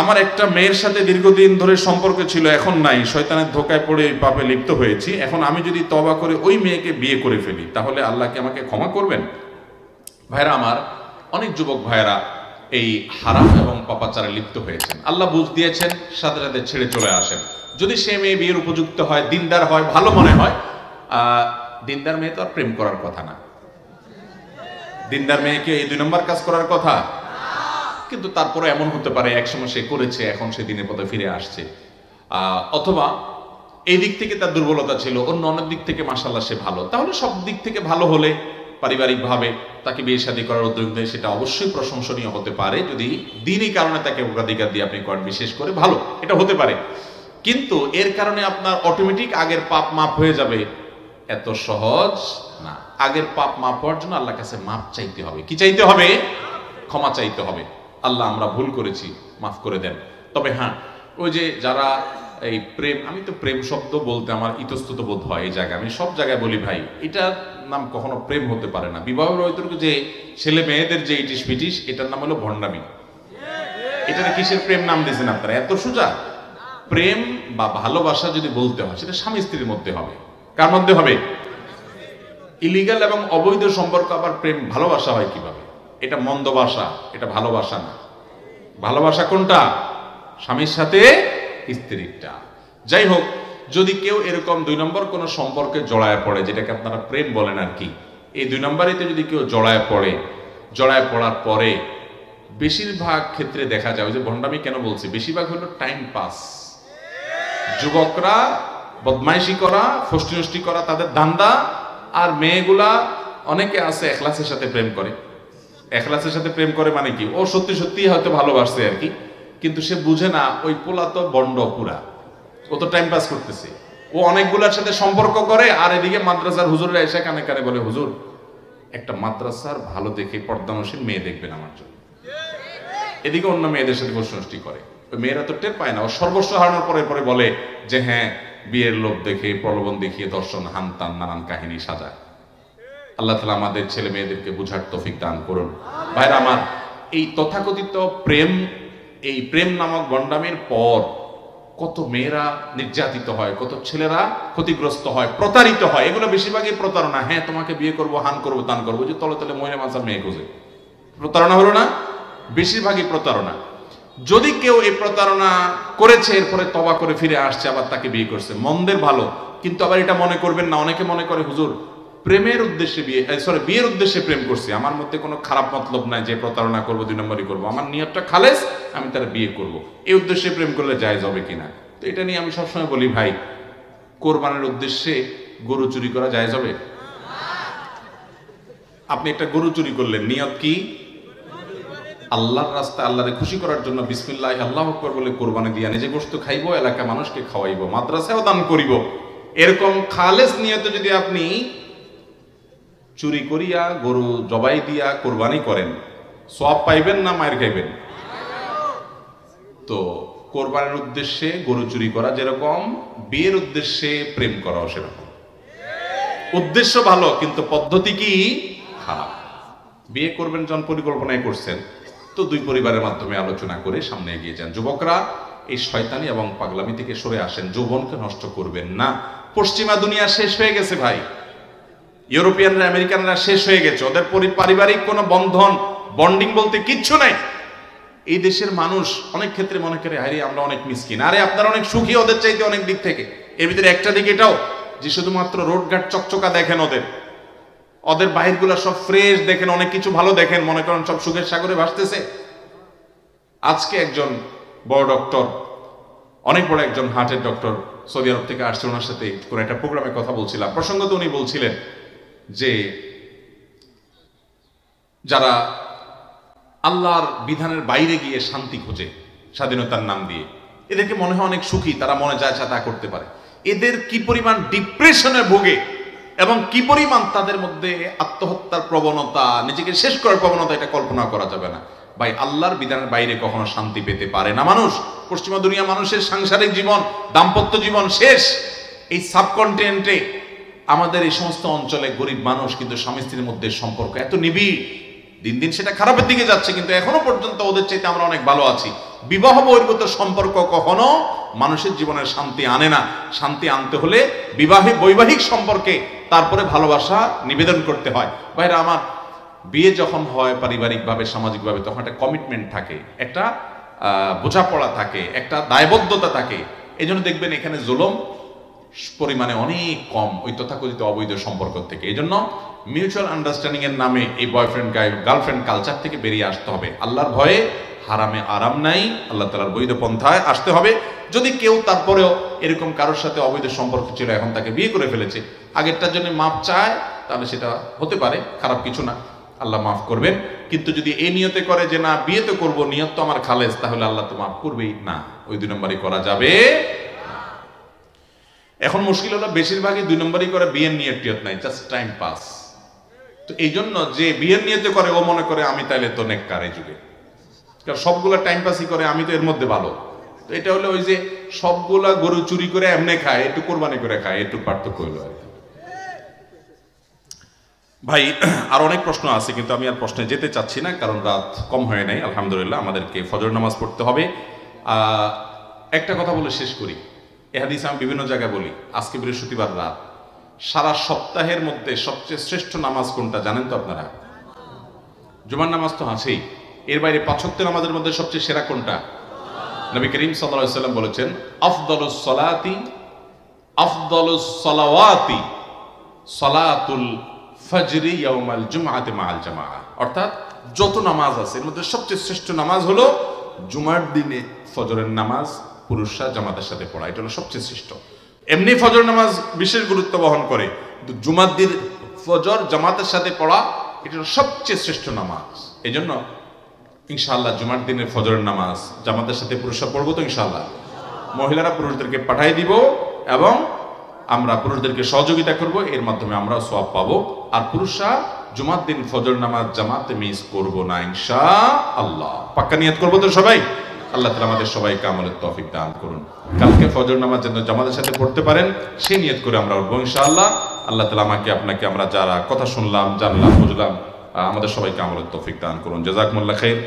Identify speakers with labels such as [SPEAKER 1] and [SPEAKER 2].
[SPEAKER 1] আমার একটা মেয়ের সাথে দীর্ঘদিন ধরে সম্পর্ক ছিল, এখন নাই, শয়তানের ধোকায় পড়ে পাপে লিপ্ত হয়েছি। এখন আমি যদি তওবা করে ওই মেয়েকে বিয়ে করে ফেলি তাহলে আল্লাহ কি আমাকে ক্ষমা করবেন? ভাইরা আমার, অনেক যুবক ভাইরা এই হারাম এবং পাপাচারে লিপ্ত হয়েছেন, আল্লাহ বুঝ দিয়েছেন, সাথে সাথে ছেড়ে চলে আসেন। যদি সে মেয়ে বিয়ের উপযুক্ত হয়, দিনদার হয়, ভালো মনে হয়, দিনদার মেয়ে তো আর প্রেম করার কথা না। দিনদার মেয়েকে এই 2 নম্বর কাজ করার কথা, কিন্তু তারপরে এমন হতে পারে একসময় সে করেছে, এখন সে দিনের পথে ফিরে আসছে, অথবা এই দিক থেকে তার দুর্বলতা ছিল, অন্য অনেক দিক থেকে মাশাআল্লাহ সে ভালো। তাহলে সব দিক থেকে ভালো হলে পারিবারিকভাবে তাকে বিয়ে শাদী করার উদ্যোগ দেয়, সেটা অবশ্যই প্রশংসনীয় হতে পারে, যদি দিনই কারণে তাকে অগ্রাধিকার দিয়ে আপনি করেন, বিশেষ করে ভালো, এটা হতে পারে। কিন্তু এর কারণে আপনার অটোমেটিক আগের পাপ মাফ হয়ে যাবে, এত সহজ না। আগের পাপ মাফ হওয়ার জন্য আল্লাহর কাছে মাফ চাইতে হবে। কি চাইতে হবে? ক্ষমা চাইতে হবে। আল্লাহ, আমরা ভুল করেছি, মাফ করে দেন। তবে হ্যাঁ, ওই যে যারা এই প্রেম, আমি তো প্রেম শব্দ বলতে আমার ইতস্তত বোধ হয় এই জায়গায়, আমি সব জায়গায় বলি ভাই, এটার নাম কখনো প্রেম হতে পারে না। বিবাহের ঐতিহ্য যে ছেলে মেয়েদের যে ইটিস পিটিস, এটার নাম হলো ভণ্ডামি। এটার কিসের প্রেম নাম দিয়েছেন আপনারা? এত সোজা। প্রেম বা ভালোবাসা যদি বলতে হয়, সেটা স্বামী স্ত্রীর মধ্যে হবে। কার মধ্যে হবে? ইলিগাল এবং অবৈধ সম্পর্ক আবার প্রেম ভালোবাসা হয় কিভাবে? এটা মন্দ বাসা, এটা ভালোবাসা না। ভালোবাসা কোনটা? স্বামীর সাথে স্ত্রীরটা। যাই হোক, যদি কেউ এরকম 2 নম্বর কোন সম্পর্কে জড়ায় পড়ে, যেটাকে আপনারা প্রেম বলেন আর কি, এই 2 নম্বরেতে যদি কেউ জড়ায় পড়ার পরে বেশিরভাগ ক্ষেত্রে দেখা যায়, ওই যে ভণ্ডামি কেন বলছি, বেশিরভাগ হলো টাইম পাস। যুবকরা বদমাইশি করা, ফষ্টি নষ্টি করা তাদের ধান্দা, আর মেয়েগুলা অনেকে আছে এখলাসের সাথে প্রেম করে। এখলাসের সাথে প্রেম করে মানে কি, ও সত্যি সত্যি হয়তো ভালোবাসছে আর কি, কিন্তু সে বুঝে না ওই পোলা তো বন্ড পুরা, ও তো টাইম পাস করতেছে। ও অনেকগুলার সাথে সম্পর্ক করে, আর এদিকে মাদ্রাসার হুজুররা এসে কানে কানে বলে, হুজুর একটা মাদ্রাসার ভালো দেখে পর্দানশীল মেয়ে দেখবেন আমার জন্য। এদিকে অন্য মেয়েদের সাথে গোষ্ঠী করে, ওই মেয়েরা তো টের পায় না, ও সর্বস্ব হারানোর পরে পরে বলে যে হ্যাঁ, বিয়ের লোভ দেখে, প্রলোভন দেখিয়ে দর্শন, হানতান, নানান কাহিনী সাজায়। আল্লাহ তাআলা আমাদের ছেলে মেয়েদেরকে বুঝার তৌফিক দান করুন। ভাইরা আমার, এই তথাকথিত প্রেম, এই প্রেম নামক গন্ডামের পর কত মেয়েরা নির্যাতিত হয়, কত ছেলেরা ক্ষতিগ্রস্ত হয়, প্রতারিত হয়। এগুলো বেশিরভাগই প্রতারণা। হ্যাঁ, তোমাকে বিয়ে করবো, হান করবো, তান করবো, যে তলে তলে মহিলা মানসার মেয়ে খুঁজে প্রতারণা হলো না? বেশিরভাগই প্রতারণা। যদি কেউ এই প্রতারণা করেছে, এরপরে তওবা করে ফিরে আসছে, আবার তাকে বিয়ে করছে, মন্দের ভালো। কিন্তু আবার এটা মনে করবেন না, অনেকে মনে করে হুজুর প্রেমের উদ্দেশ্যে বিয়ের উদ্দেশ্যে প্রেম করছি, আমার মধ্যে কোনো খারাপ মতলব নাই যে প্রতারণা করবো, 2 নম্বরই করবো, আমার নিয়তটা খালেস, আমি তার বিয়ে করব, এই উদ্দেশ্যে প্রেম করলে জায়েজ হবে কিনা। তো এটা নিয়ে আমি সবসময় বলি ভাই, কোরবানির উদ্দেশ্যে গরু চুরি করা জায়েজ হবে? আপনি একটা গরু চুরি করলেন, নিয়ত কি? আল্লাহর রাস্তায় আল্লাহরে খুশি করার জন্য বিসমিল্লাহ আল্লাহু আকবার বলে কোরবানি দিয়া নিজে গোশত খাইবো, এলাকা মানুষকে খাওয়াইবো, মাদ্রাসায়ও দান করিব, এরকম খালেস নিয়তে যদি আপনি চুরি করিয়া গরু জবাই দিয়া কোরবানি করেন, সওয়াব পাইবেন না মায়ের খাইবেন? তো কোরবানির উদ্দেশ্যে গরু চুরি করা যেরকম, বিয়ের উদ্দেশ্যে প্রেম করাও সেরকম। উদ্দেশ্য ভালো, কিন্তু পদ্ধতি কি খারাপ। বিয়ে করবেন যখন পরিকল্পনায় করছেন, তো 2 পরিবারের মাধ্যমে আলোচনা করে সামনে এগিয়ে যান। যুবকরা এই শয়তানি এবং পাগলামি থেকে সরে আসেন, যৌবনকে নষ্ট করবেন না। পশ্চিমা দুনিয়া শেষ হয়ে গেছে ভাই, ইউরোপিয়ানরা, আমেরিকানরা শেষ হয়ে গেছে, ওদের পারিবারিক কোনো বন্ধন, বন্ডিং বলতে কিচ্ছু নাই। এই দেশের মানুষ অনেক ক্ষেত্রে মনে করে আরে আমরা অনেক মিসকিন, আরে আপনারা অনেক সুখী ওদের চাইতে অনেক দিক থেকে। এর ভিতরে একটা দিক এটাও যে শুধুমাত্র রোডঘাট চকচকা দেখেন, ওদের বাহিরগুলা সব ফ্রেশ দেখেন, অনেক কিছু ভালো দেখেন, মনে করেন সব সুখের সাগরে ভাসতেছে। আজকে একজন বড় ডক্টর, অনেক বড় একজন হার্টের ডক্টর সৌদি আরব থেকে আসছে, ওনার সাথে কোন একটা প্রোগ্রামে কথা বলছিলাম, প্রসঙ্গত উনি বলছিলেন যে যারা আল্লাহর বিধানের বাইরে গিয়ে শান্তি খোঁজে স্বাধীনতার নাম দিয়ে, এদেরকে মনে হয় অনেক সুখী, তারা মনে যায় তা করতে পারে। এদের কি পরিমাণ ডিপ্রেশনে ভোগে এবং কি পরিমাণ তাদের মধ্যে আত্মহত্যার প্রবণতা, নিজেকে শেষ করার প্রবণতা, এটা কল্পনা করা যাবে না ভাই। আল্লাহর বিধানের বাইরে কখনো শান্তি পেতে পারে না মানুষ। পশ্চিমা দুনিয়া মানুষের সাংসারিক জীবন, দাম্পত্য জীবন শেষ। এই সাবকন্টিনেন্টে, আমাদের এই সমস্ত অঞ্চলে গরিব মানুষ, কিন্তু স্বামী স্ত্রীর মধ্যে সম্পর্ক এত নিবিড় দিন দিন সেটা খারাপের দিকে যাচ্ছে, কিন্তু এখনো পর্যন্ত ওদের চাইতে আমরা অনেক ভালো আছি। বিবাহ বহির্ভূত সম্পর্ক কখনো মানুষের জীবনের শান্তি আনে না। শান্তি আনতে হলে বৈবাহিক সম্পর্কে তারপরে ভালোবাসা নিবেদন করতে হয়। ভাইরা আমার, বিয়ে যখন হয় পারিবারিকভাবে সামাজিকভাবে, তখন একটা কমিটমেন্ট থাকে, একটা বোঝাপড়া থাকে, একটা দায়বদ্ধতা থাকে। এই জন্য দেখবেন এখানে জুলুম পরিমাণে অনেক কম ওই তথাকথিত অবৈধ সম্পর্ক থেকে। এই জন্য মিউচুয়াল আন্ডারস্ট্যান্ডিং এর নামে এই বয়ফ্রেন্ড গার্লফ্রেন্ড কালচার থেকে বেরিয়ে আসতে হবে। আল্লাহর ভয়ে হারামে আরাম নাই, আল্লাহ তাআলার বৈধ পন্থায় আসতে হবে। যদি কেউ তারপরেও এরকম কারোর সাথে অবৈধ সম্পর্ক ছিল, এখন তাকে বিয়ে করে ফেলেছে, আগেরটার জন্য মাপ চায়, তাহলে সেটা হতে পারে, খারাপ কিছু না, আল্লাহ মাফ করবেন। কিন্তু যদি এই নিয়তে করে যে না বিয়ে তো করবো, নিয়ত তো আমার খালেস, তাহলে আল্লাহ তো মাফ করবেই না, ওই 2 নম্বরই করা যাবে। এখন মুশকিল হলো বেশিরভাগই 2 নম্বরই করে, বিয়ের নিয়ত টিয়ত নাই, জাস্ট টাইম পাস। তো এই জন্য যে বিয়ের নিয়তে করে ও মনে করে আমি তাইলে তো নেককার এই যুগে, কারণ সবগুলা টাইম পাসই করে, আমি তো এর মধ্যে ভালো। তো এটা হলো ওই যে সবগুলা গরু চুরি করে এমনি খায়, একটু কোরবানি করে খায়, একটু পার্থক্য হলো আর কি। ভাই আর অনেক প্রশ্ন আছে, কিন্তু আমি আর প্রশ্নে যেতে চাচ্ছি না, কারণ রাত কম হয়ে নাই আলহামদুলিল্লাহ, আমাদেরকে ফজর নামাজ পড়তে হবে। একটা কথা বলে শেষ করি, এ হাদিস আমি বিভিন্ন জায়গায় বলি। আজকে বৃহস্পতিবার রাত, সারা সপ্তাহের মধ্যে সবচেয়ে শ্রেষ্ঠ নামাজ কোনটা জানেন তো আপনারা? জুমার নামাজ তো আছেই, এর বাইরে 5 ওয়াক্ত নামাজের মধ্যে সবচেয়ে সেরা কোনটা? নবী করিম সাল্লাল্লাহু আলাইহি সাল্লাম বলেছেন, আফদালুস সালাতি আফদালুস সালাওয়াতি সালাতুল ফজরি ইয়াউমাল জুমআতি মাআল জামাআ। অর্থাৎ যত নামাজ আছে এর মধ্যে সবচেয়ে শ্রেষ্ঠ নামাজ হলো জুমার দিনে ফজরের নামাজ পুরুষরা জামাতের সাথে পড়া, এটা হলো সবচেয়ে শ্রেষ্ঠ। এমনি ফজর নামাজ বিশেষ গুরুত্ব বহন করে, কিন্তু জুমার দিন ফজর জামাতের সাথে পড়া এটা হলো সবচেয়ে শ্রেষ্ঠ নামাজ। এই জন্য ইনশাআল্লাহ জুমার দিনের ফজরের নামাজ জামাতের সাথে পুরুষরা পড়বো তো ইনশাআল্লাহ। মহিলারা পুরুষদেরকে পাঠিয়ে দিব এবং আমরা পুরুষদেরকে সহযোগিতা করব, এর মাধ্যমে আমরা সওয়াব পাবো। আর পুরুষরা জুমার দিন ফজর নামাজ জামাতে মিস করব না ইনশাআল্লাহ। পাক্কা নিয়ত করবো তো সবাই? আল্লাহ তাআলা আমাদের সবাইকে আমলের তৌফিক দান করুন। কালকে ফজর নামাজ যেন জামাতের সাথে পড়তে পারেন, সেই নিয়ত করে আমরা উঠবো ইনশাআল্লাহ। আল্লাহ তাআলা আমাকে আপনাকে, আমরা যারা কথা শুনলাম, জানলাম, বুঝলাম, আমাদের সবাইকে আমলের তৌফিক দান করুন। জাযাকুমুল্লাহ খাইর।